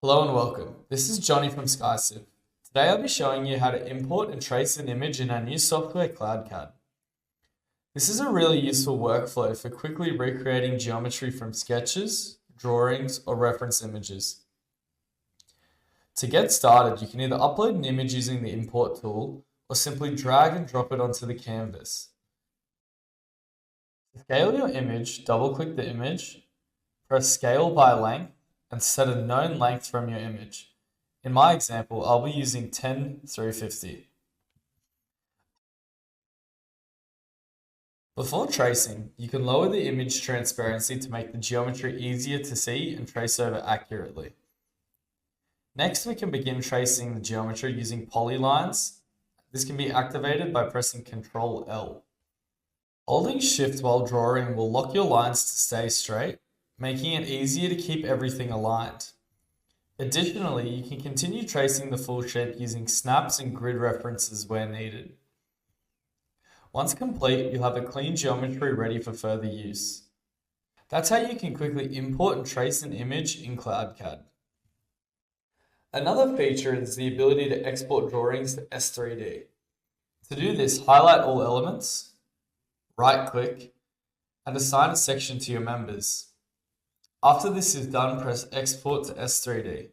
Hello and welcome. This is Johnny from SkyCiv. Today I'll be showing you how to import and trace an image in our new software CloudCAD. This is a really useful workflow for quickly recreating geometry from sketches, drawings, or reference images. To get started, you can either upload an image using the import tool or simply drag and drop it onto the canvas. To scale your image, double-click the image, press Scale by Length, and set a known length from your image. In my example, I'll be using 10/350. Before tracing, you can lower the image transparency to make the geometry easier to see and trace over accurately. Next, we can begin tracing the geometry using polylines. This can be activated by pressing Ctrl L. Holding Shift while drawing will lock your lines to stay straight, making it easier to keep everything aligned. Additionally, you can continue tracing the full shape using snaps and grid references where needed. Once complete, you'll have a clean geometry ready for further use. That's how you can quickly import and trace an image in CloudCAD. Another feature is the ability to export drawings to S3D. To do this, highlight all elements, right-click, and assign a section to your members. After this is done, press Export to S3D.